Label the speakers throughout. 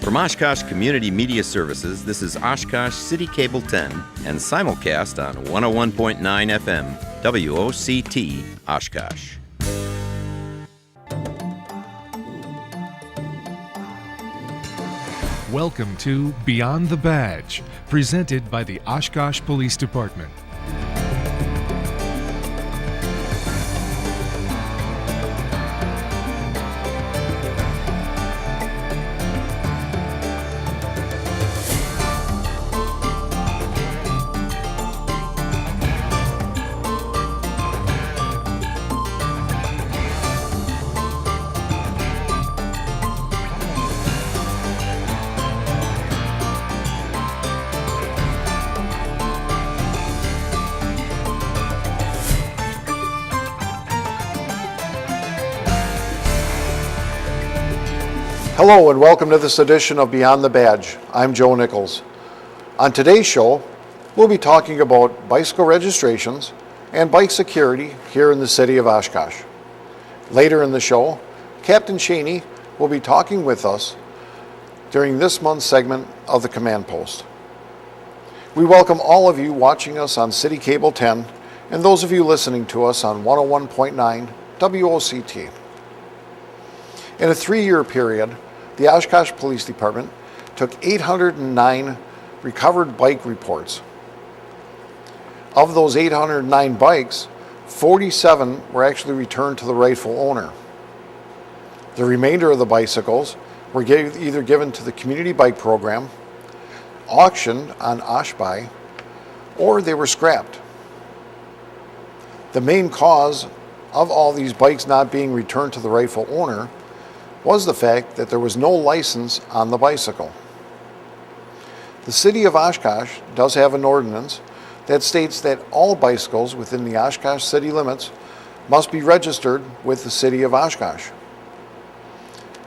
Speaker 1: From Oshkosh Community Media Services, this is Oshkosh City Cable 10 and simulcast on 101.9 FM, WOCT, Oshkosh.
Speaker 2: Welcome to Beyond the Badge, presented by the Oshkosh Police Department.
Speaker 3: Hello and welcome to this edition of Beyond the Badge. I'm Joe Nichols. On today's show, we'll be talking about bicycle registrations and bike security here in the city of Oshkosh. Later in the show, Captain Cheney will be talking with us during this month's segment of the Command Post. We welcome all of you watching us on City Cable 10 and those of you listening to us on 101.9 WOCT. In a 3-year period, the Oshkosh Police Department took 809 recovered bike reports. Of those 809 bikes, 47 were actually returned to the rightful owner. The remainder of the bicycles were either given to the community bike program, auctioned on OshBuy, or they were scrapped. The main cause of all these bikes not being returned to the rightful owner was the fact that there was no license on the bicycle. The city of Oshkosh does have an ordinance that states that all bicycles within the Oshkosh city limits must be registered with the city of Oshkosh.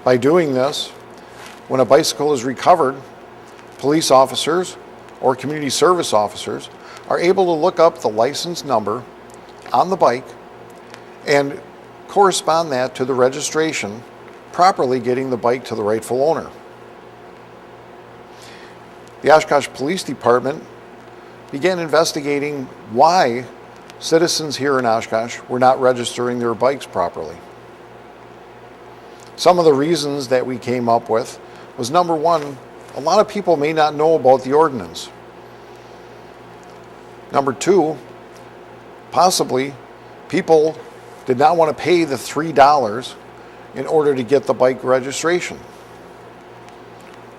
Speaker 3: By doing this, when a bicycle is recovered, police officers or community service officers are able to look up the license number on the bike and correspond that to the registration, properly getting the bike to the rightful owner. The Oshkosh Police Department began investigating why citizens here in Oshkosh were not registering their bikes properly. Some of the reasons that we came up with was, number one, a lot of people may not know about the ordinance. Number two, possibly people did not want to pay the $3 in order to get the bike registration.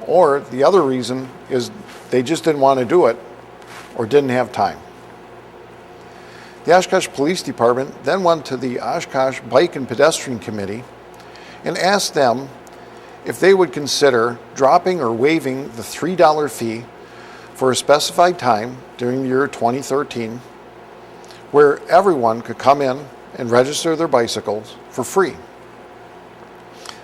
Speaker 3: Or the other reason is they just didn't want to do it or didn't have time. The Oshkosh Police Department then went to the Oshkosh Bike and Pedestrian Committee and asked them if they would consider dropping or waiving the $3 fee for a specified time during the year 2013, where everyone could come in and register their bicycles for free.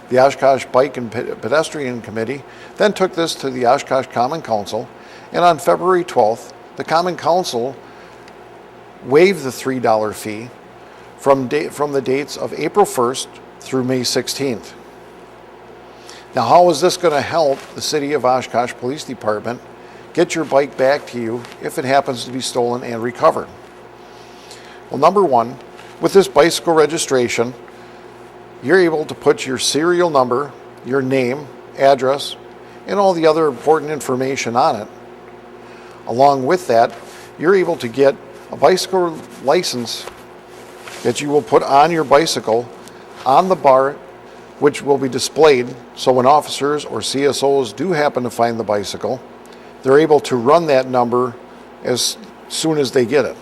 Speaker 3: The Oshkosh Bike and Pedestrian Committee then took this to the Oshkosh Common Council, and on February 12th, the Common Council waived the $3 fee from the dates of April 1st through May 16th. Now, how is this going to help the City of Oshkosh Police Department get your bike back to you if it happens to be stolen and recovered? Well, number one, with this bicycle registration, you're able to put your serial number, your name, address, and all the other important information on it. Along with that, you're able to get a bicycle license that you will put on your bicycle on the bar, which will be displayed, so when officers or CSOs do happen to find the bicycle, they're able to run that number as soon as they get it.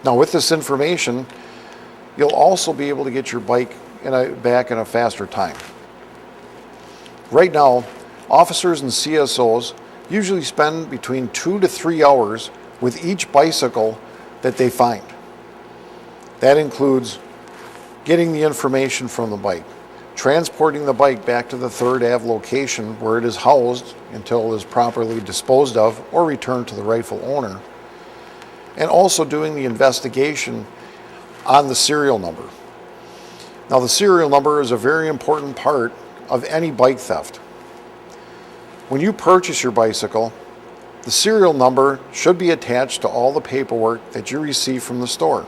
Speaker 3: Now, with this information, you'll also be able to get your bike back in a faster time. Right now, officers and CSOs usually spend between 2 to 3 hours with each bicycle that they find. That includes getting the information from the bike, transporting the bike back to the 3rd Ave location where it is housed until it is properly disposed of or returned to the rightful owner, and also doing the investigation on the serial number. Now, the serial number is a very important part of any bike theft. When you purchase your bicycle, the serial number should be attached to all the paperwork that you receive from the store.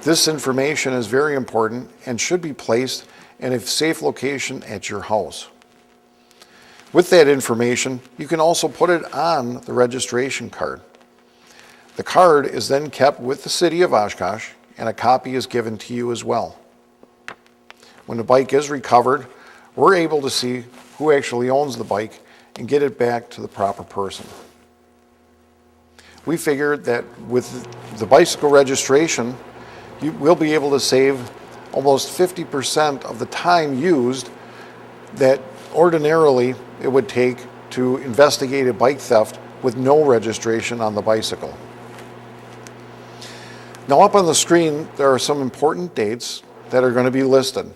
Speaker 3: This information is very important and should be placed in a safe location at your house. With that information, you can also put it on the registration card. The card is then kept with the City of Oshkosh, and a copy is given to you as well. When the bike is recovered, we're able to see who actually owns the bike and get it back to the proper person. We figured that with the bicycle registration, you will be able to save almost 50% of the time used that ordinarily it would take to investigate a bike theft with no registration on the bicycle. Now up on the screen, there are some important dates that are going to be listed.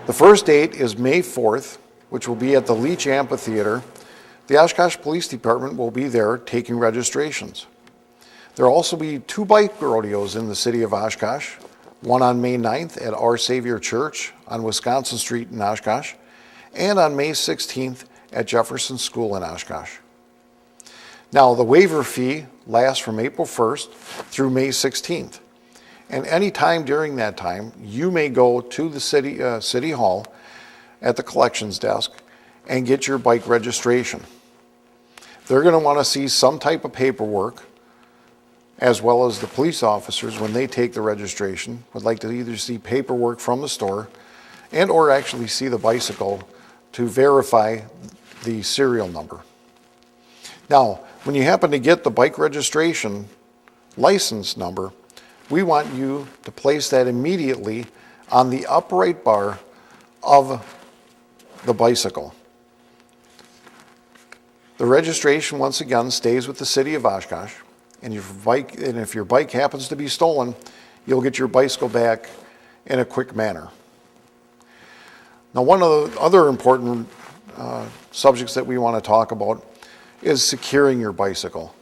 Speaker 3: The first date is May 4th, which will be at the Leach Amphitheater. The Oshkosh Police Department will be there taking registrations. There will also be 2 bike rodeos in the city of Oshkosh, one on May 9th at Our Savior Church on Wisconsin Street in Oshkosh, and on May 16th at Jefferson School in Oshkosh. Now, the waiver fee lasts from April 1st through May 16th. And any time during that time, you may go to the City Hall at the collections desk and get your bike registration. They're going to want to see some type of paperwork, as well as the police officers, when they take the registration, would like to either see paperwork from the store and or actually see the bicycle to verify the serial number. Now, when you happen to get the bike registration license number, we want you to place that immediately on the upright bar of the bicycle. The registration, once again, stays with the City of Oshkosh, and if your bike happens to be stolen, you'll get your bicycle back in a quick manner. Now, one of the other important subjects that we want to talk about is securing your bicycle.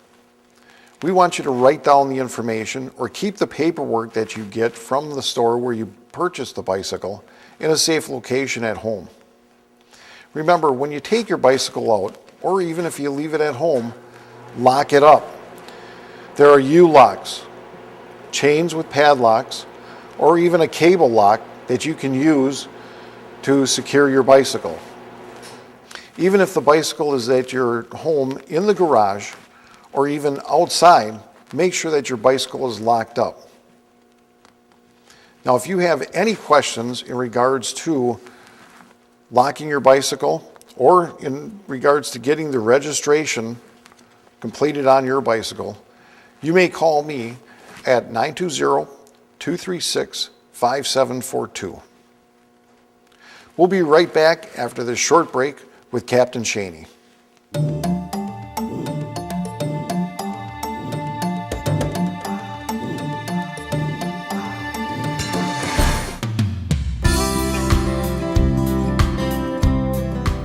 Speaker 3: We want you to write down the information or keep the paperwork that you get from the store where you purchased the bicycle in a safe location at home. Remember, when you take your bicycle out, or even if you leave it at home, lock it up. There are U-locks, chains with padlocks, or even a cable lock that you can use to secure your bicycle. Even if the bicycle is at your home in the garage or even outside, make sure that your bicycle is locked up. Now, if you have any questions in regards to locking your bicycle or in regards to getting the registration completed on your bicycle, you may call me at 920-236-5742. We'll be right back after this short break with Captain Cheney.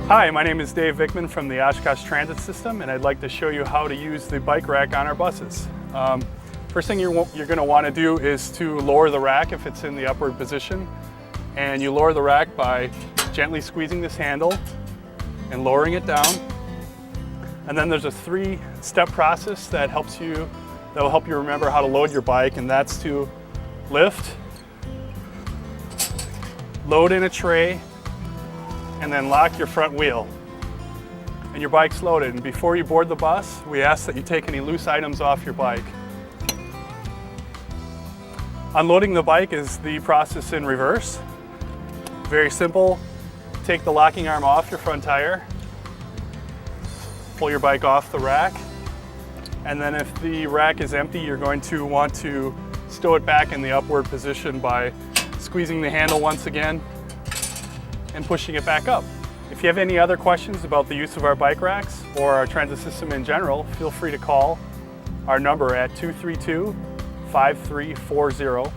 Speaker 4: Hi, my name is Dave Vickman from the Oshkosh Transit System, and I'd like to show you how to use the bike rack on our buses. First thing you're going to want to do is to lower the rack if it's in the upward position. And you lower the rack by gently squeezing this handle and lowering it down. And then there's a 3-step process that will help you remember how to load your bike, and that's to lift, load in a tray, and then lock your front wheel. And your bike's loaded. And before you board the bus, we ask that you take any loose items off your bike. Unloading the bike is the process in reverse. Very simple. Take the locking arm off your front tire, pull your bike off the rack, and then if the rack is empty, you're going to want to stow it back in the upward position by squeezing the handle once again and pushing it back up. If you have any other questions about the use of our bike racks or our transit system in general, feel free to call our number at 232-5340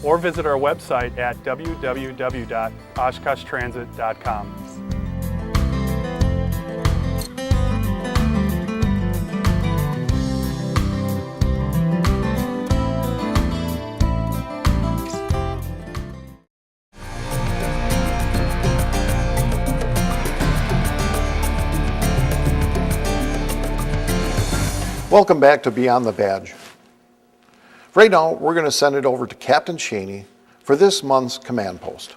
Speaker 4: or visit our website at www.oshkoshtransit.com.
Speaker 3: Welcome back to Beyond the Badge. Right now, we're going to send it over to Captain Cheney for this month's command post.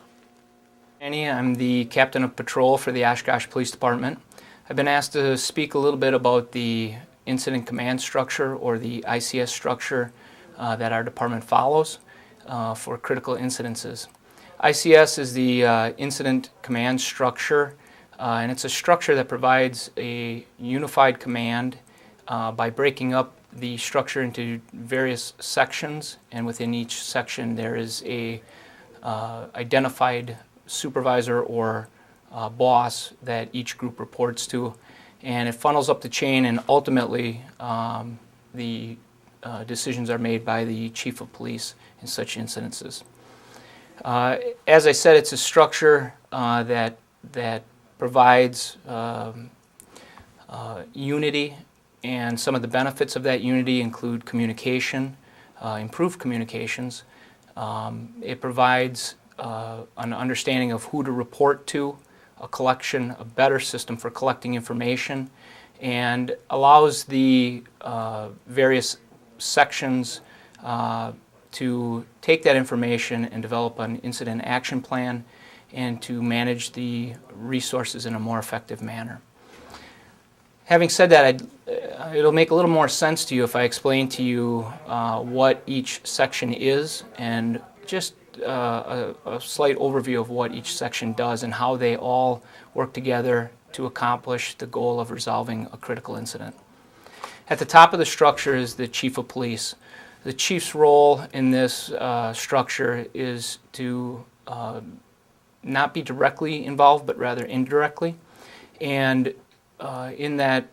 Speaker 5: I'm the captain of patrol for the Oshkosh Police Department. I've been asked to speak a little bit about the incident command structure, or the ICS structure, that our department follows for critical incidences. ICS is the incident command structure, and it's a structure that provides a unified command by breaking up the structure into various sections, and within each section there is a identified supervisor or boss that each group reports to, and it funnels up the chain, and ultimately the decisions are made by the chief of police in such incidences. As I said, it's a structure that provides unity, and some of the benefits of that unity include communication, improved communications. It provides an understanding of who to report to, a better system for collecting information, and allows the various sections to take that information and develop an incident action plan, and to manage the resources in a more effective manner. Having said that, it'll make a little more sense to you if I explain to you what each section is, and just a slight overview of what each section does and how they all work together to accomplish the goal of resolving a critical incident. At the top of the structure is the chief of police. The chief's role in this structure is to not be directly involved, but rather indirectly. And in that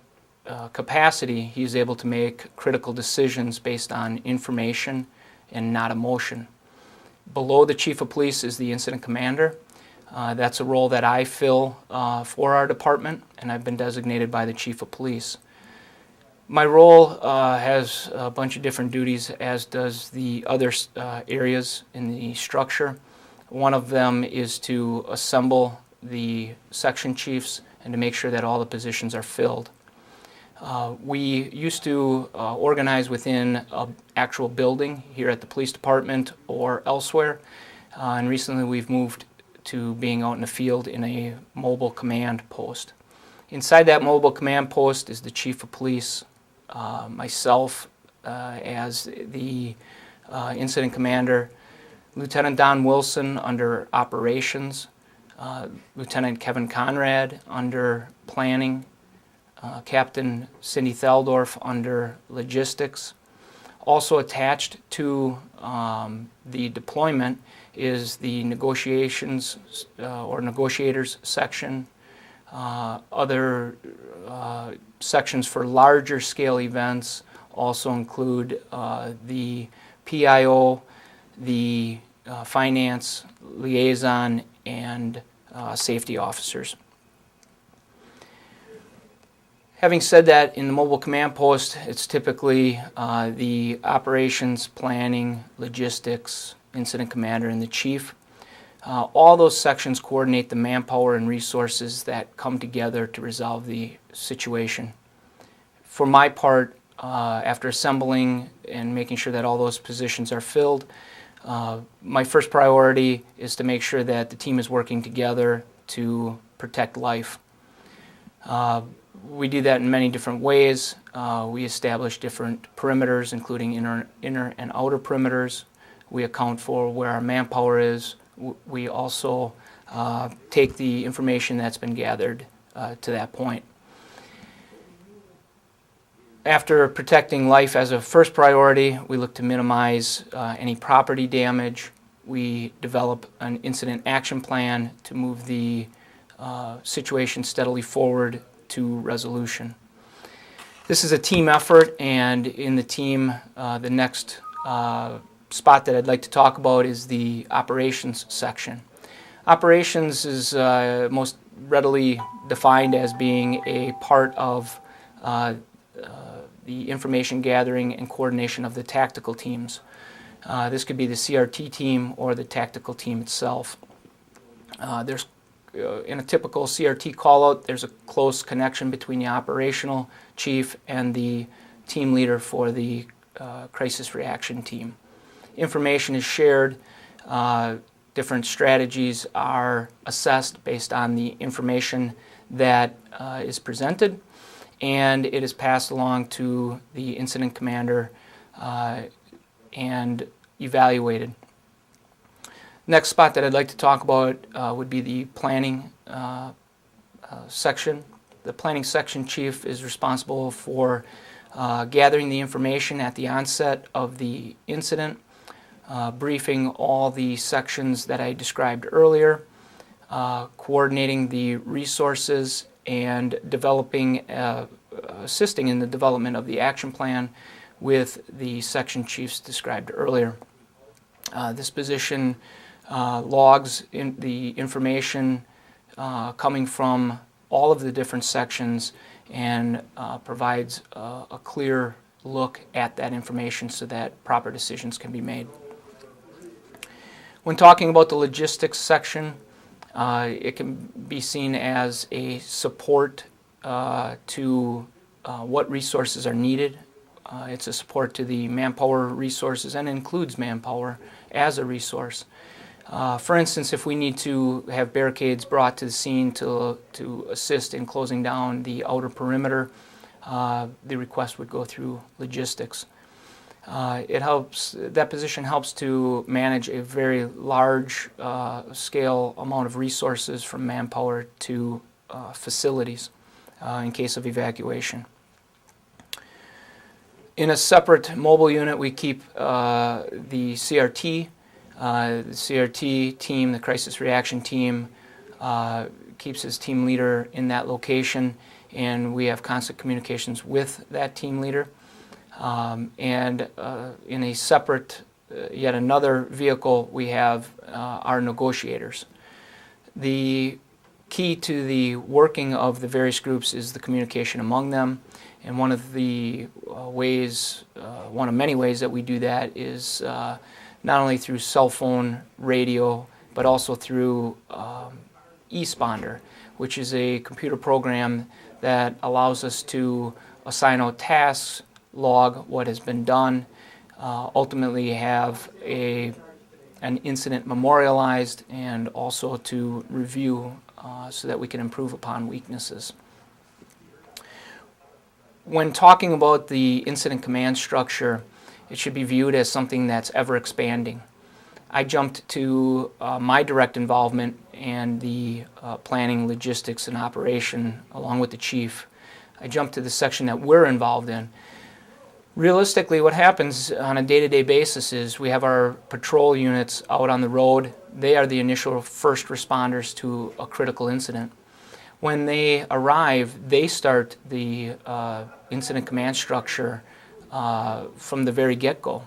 Speaker 5: capacity, he's able to make critical decisions based on information and not emotion. Below the chief of police is the incident commander. That's a role that I fill for our department, and I've been designated by the chief of police. My role has a bunch of different duties, as does the other areas in the structure. One of them is to assemble the section chiefs and to make sure that all the positions are filled. We used to organize within an actual building here at the police department or elsewhere, and recently we've moved to being out in the field in a mobile command post. Inside that mobile command post is the chief of police, myself as the incident commander, Lieutenant Don Wilson under operations, Lieutenant Kevin Conrad under planning, Captain Cindy Theldorf under logistics. Also attached to the deployment is the negotiations or negotiators section. Other sections for larger scale events also include the PIO, the finance liaison, and safety officers. Having said that, in the mobile command post, it's typically the operations, planning, logistics, incident commander, and the chief. All those sections coordinate the manpower and resources that come together to resolve the situation. For my part, after assembling and making sure that all those positions are filled, my first priority is to make sure that the team is working together to protect life. We do that in many different ways. We establish different perimeters, including inner and outer perimeters. We account for where our manpower is. We also take the information that's been gathered to that point. After protecting life as a first priority, we look to minimize any property damage. We develop an incident action plan to move the situation steadily forward to resolution. This is a team effort, and in the team, the next spot that I'd like to talk about is the operations section. Operations is most readily defined as being a part of the information gathering and coordination of the tactical teams. This could be the CRT team or the tactical team itself. In a typical CRT call-out, there's a close connection between the operational chief and the team leader for the crisis reaction team. Information is shared. Different strategies are assessed based on the information that is presented, and it is passed along to the incident commander and evaluated. Next spot that I'd like to talk about would be the planning section. The planning section chief is responsible for gathering the information at the onset of the incident, briefing all the sections that I described earlier, coordinating the resources, and assisting in the development of the action plan with the section chiefs described earlier. This position logs in the information coming from all of the different sections and provides a clear look at that information so that proper decisions can be made. When talking about the logistics section, it can be seen as a support to what resources are needed. It's a support to the manpower resources and includes manpower as a resource. For instance, if we need to have barricades brought to the scene to assist in closing down the outer perimeter, the request would go through logistics. That position helps to manage a very large scale amount of resources from manpower to facilities in case of evacuation. In a separate mobile unit, we keep the CRT. The CRT team, the crisis reaction team, keeps his team leader in that location, and we have constant communications with that team leader. In a separate, yet another vehicle, we have our negotiators. The key to the working of the various groups is the communication among them, and one of many ways that we do that is not only through cell phone radio, but also through eSponder, which is a computer program that allows us to assign out tasks, log what has been done, ultimately have an incident memorialized, and also to review so that we can improve upon weaknesses. When talking about the incident command structure, it should be viewed as something that's ever expanding. I jumped to my direct involvement and the planning, logistics, and operation along with the chief. I jumped to the section that we're involved in. Realistically, what happens on a day-to-day basis is we have our patrol units out on the road. They are the initial first responders to a critical incident. When they arrive, they start the incident command structure from the very get-go.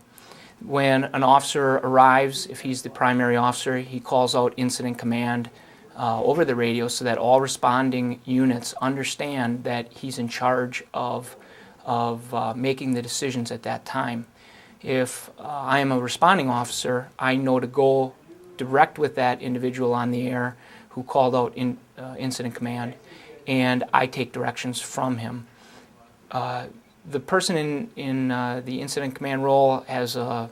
Speaker 5: When an officer arrives, if he's the primary officer, he calls out incident command over the radio so that all responding units understand that he's in charge of making the decisions at that time. If I am a responding officer, I know to go direct with that individual on the air who called out incident command, and I take directions from him. The person in the incident command role has a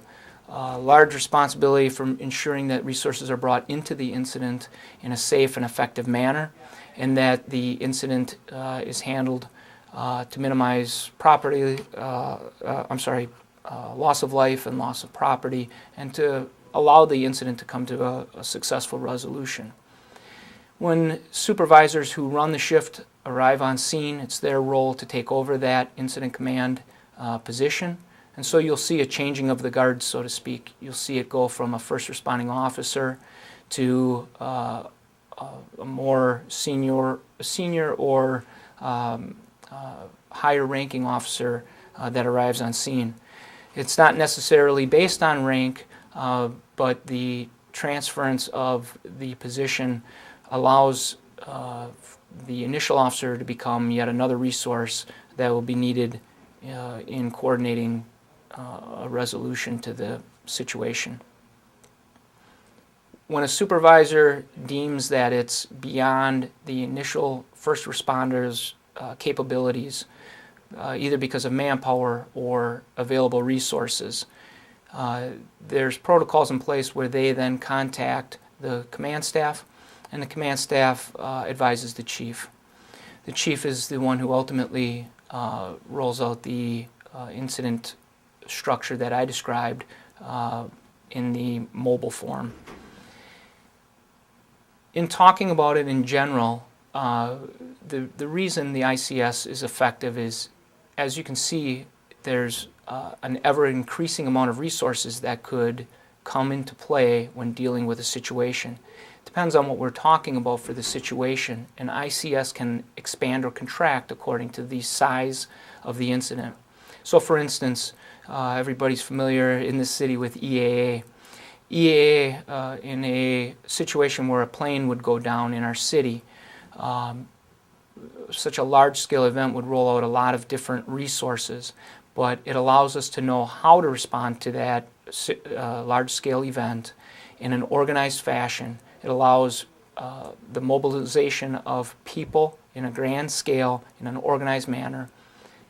Speaker 5: large responsibility for ensuring that resources are brought into the incident in a safe and effective manner, and that the incident is handled to minimize loss of life and loss of property, and to allow the incident to come to a successful resolution. When supervisors who run the shift arrive on scene, it's their role to take over that incident command position. And so you'll see a changing of the guard, so to speak. You'll see it go from a first responding officer to a more senior or higher ranking officer that arrives on scene. It's not necessarily based on rank, but the transference of the position allows the initial officer to become yet another resource that will be needed in coordinating a resolution to the situation. When a supervisor deems that it's beyond the initial first responders' capabilities, either because of manpower or available resources. There's protocols in place where they then contact the command staff, and the command staff advises the chief. The chief is the one who ultimately rolls out the incident structure that I described in the mobile form. In talking about it in general, the reason the ICS is effective is, as you can see, there's an ever-increasing amount of resources that could come into play when dealing with a situation. It depends on what we're talking about for the situation. An ICS can expand or contract according to the size of the incident. So for instance, everybody's familiar in this city with EAA. EAA, in a situation where a plane would go down in our city, such a large-scale event would roll out a lot of different resources, but it allows us to know how to respond to that large-scale event in an organized fashion. It allows the mobilization of people in a grand scale in an organized manner.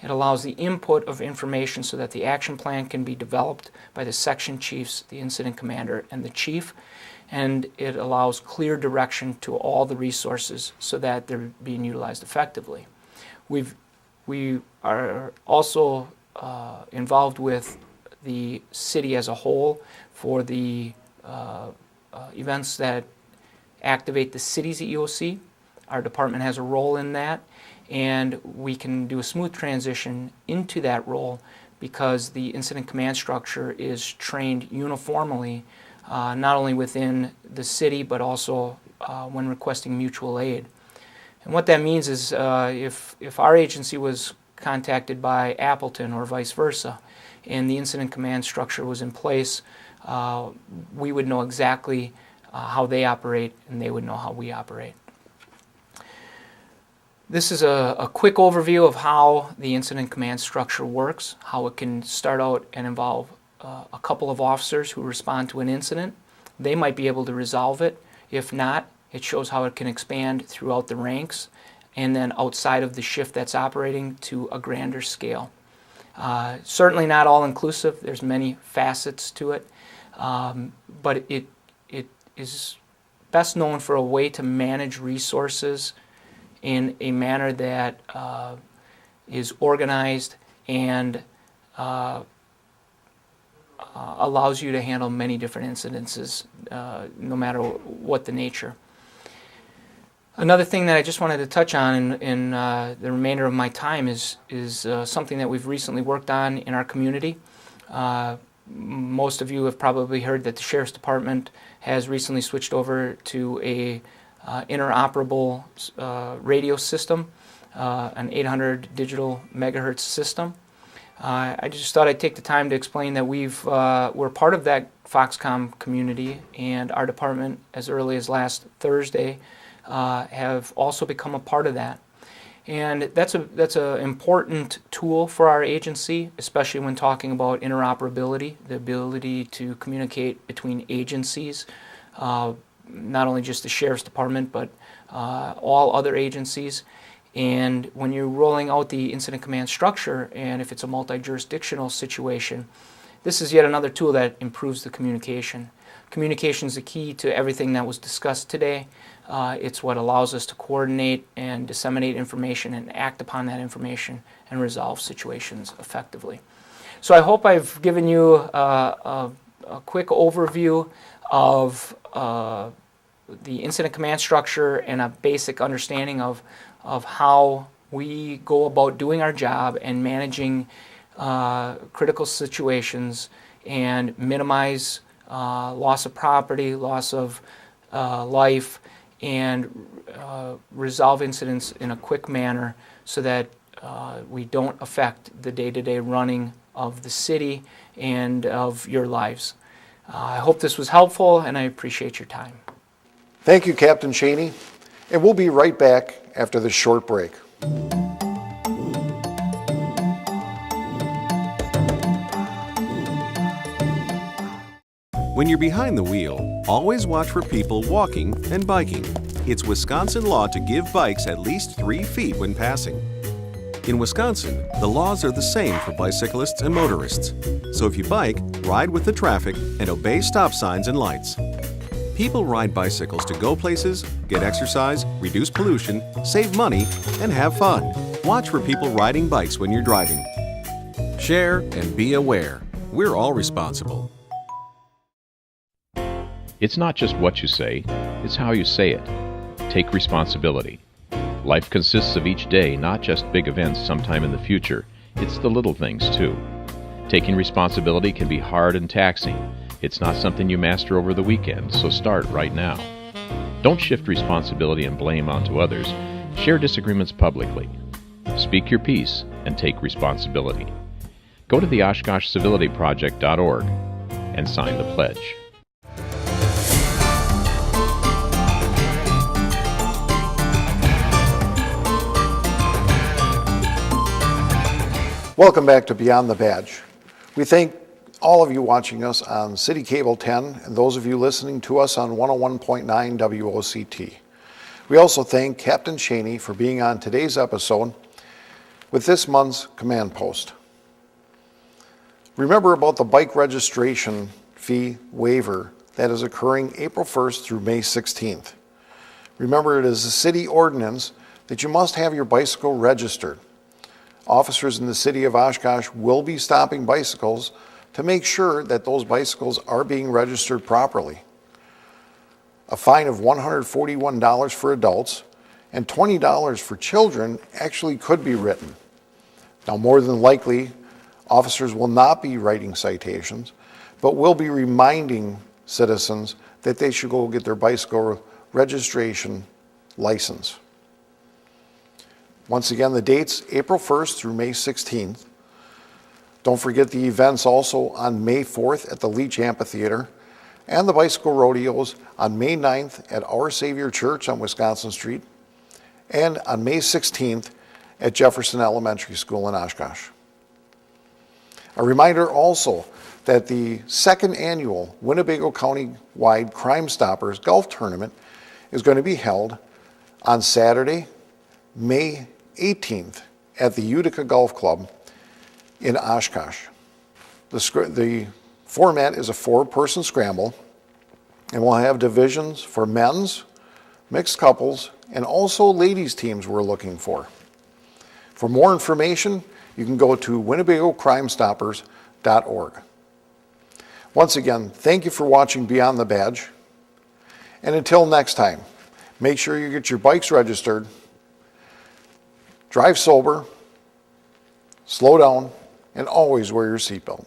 Speaker 5: It allows the input of information so that the action plan can be developed by the section chiefs, the incident commander, and the chief, and it allows clear direction to all the resources so that they're being utilized effectively. We are also involved with the city as a whole for the events that activate the city's EOC. Our department has a role in that, and we can do a smooth transition into that role because the incident command structure is trained uniformly, not only within the city but also when requesting mutual aid. And what that means is if our agency was contacted by Appleton or vice versa, and the incident command structure was in place, we would know exactly how they operate, and they would know how we operate. This is a quick overview of how the incident command structure works, how it can start out and involve a couple of officers who respond to an incident. They might be able to resolve it. If not, it shows how it can expand throughout the ranks and then outside of the shift that's operating to a grander scale. Certainly not all-inclusive. There's many facets to it, but it is best known for a way to manage resources in a manner that is organized and allows you to handle many different incidences, no matter what the nature. Another thing that I just wanted to touch on in the remainder of my time is something that we've recently worked on in our community. Most of you have probably heard that the Sheriff's Department has recently switched over to a interoperable radio system, an 800 digital megahertz system. I just thought I'd take the time to explain that we're part of that Foxcom community, and our department, as early as last Thursday, have also become a part of that. And that's an important tool for our agency, especially when talking about interoperability, the ability to communicate between agencies, not only just the Sheriff's Department, but all other agencies. And when you're rolling out the incident command structure, and if it's a multi-jurisdictional situation, this is yet another tool that improves the communication. Communication is the key to everything that was discussed today. It's what allows us to coordinate and disseminate information and act upon that information and resolve situations effectively. So I hope I've given you a quick overview of the incident command structure and a basic understanding of how we go about doing our job and managing critical situations and minimize loss of property, loss of life, and resolve incidents in a quick manner so that we don't affect the day-to-day running of the city and of your lives. I hope this was helpful, and I appreciate your time.
Speaker 3: Thank you, Captain Cheney. And we'll be right back after this short break.
Speaker 6: When you're behind the wheel, always watch for people walking and biking. It's Wisconsin law to give bikes at least 3 feet when passing. In Wisconsin, the laws are the same for bicyclists and motorists. So if you bike, ride with the traffic and obey stop signs and lights. People ride bicycles to go places, get exercise, reduce pollution, save money, and have fun. Watch for people riding bikes when you're driving. Share and be aware. We're all responsible.
Speaker 7: It's not just what you say, it's how you say it. Take responsibility. Life consists of each day, not just big events sometime in the future. It's the little things, too. Taking responsibility can be hard and taxing. It's not something you master over the weekend, so start right now. Don't shift responsibility and blame onto others. Share disagreements publicly. Speak your piece and take responsibility. Go to the OshkoshCivilityProject.org and sign the pledge.
Speaker 3: Welcome back to Beyond the Badge. We thank all of you watching us on City Cable 10 and those of you listening to us on 101.9 WOCT. We also thank Captain Cheney for being on today's episode with this month's command post. Remember about the bike registration fee waiver that is occurring April 1st through May 16th. Remember, it is a city ordinance that you must have your bicycle registered. Officers in the city of Oshkosh will be stopping bicycles to make sure that those bicycles are being registered properly. A fine of $141 for adults and $20 for children actually could be written. Now, more than likely, officers will not be writing citations, but will be reminding citizens that they should go get their bicycle registration license. Once again, the dates, April 1st through May 16th. Don't forget the events also on May 4th at the Leach Amphitheater and the bicycle rodeos on May 9th at Our Savior Church on Wisconsin Street and on May 16th at Jefferson Elementary School in Oshkosh. A reminder also that the second annual Winnebago County-wide Crime Stoppers Golf Tournament is going to be held on Saturday, May 18th at the Utica Golf Club in Oshkosh. The format is a 4-person scramble, and we'll have divisions for men's, mixed couples, and also ladies teams we're looking for. For more information, you can go to WinnebagoCrimeStoppers.org. Once again, thank you for watching Beyond the Badge. And until next time, make sure you get your bikes registered, drive sober, slow down, and always wear your seatbelt.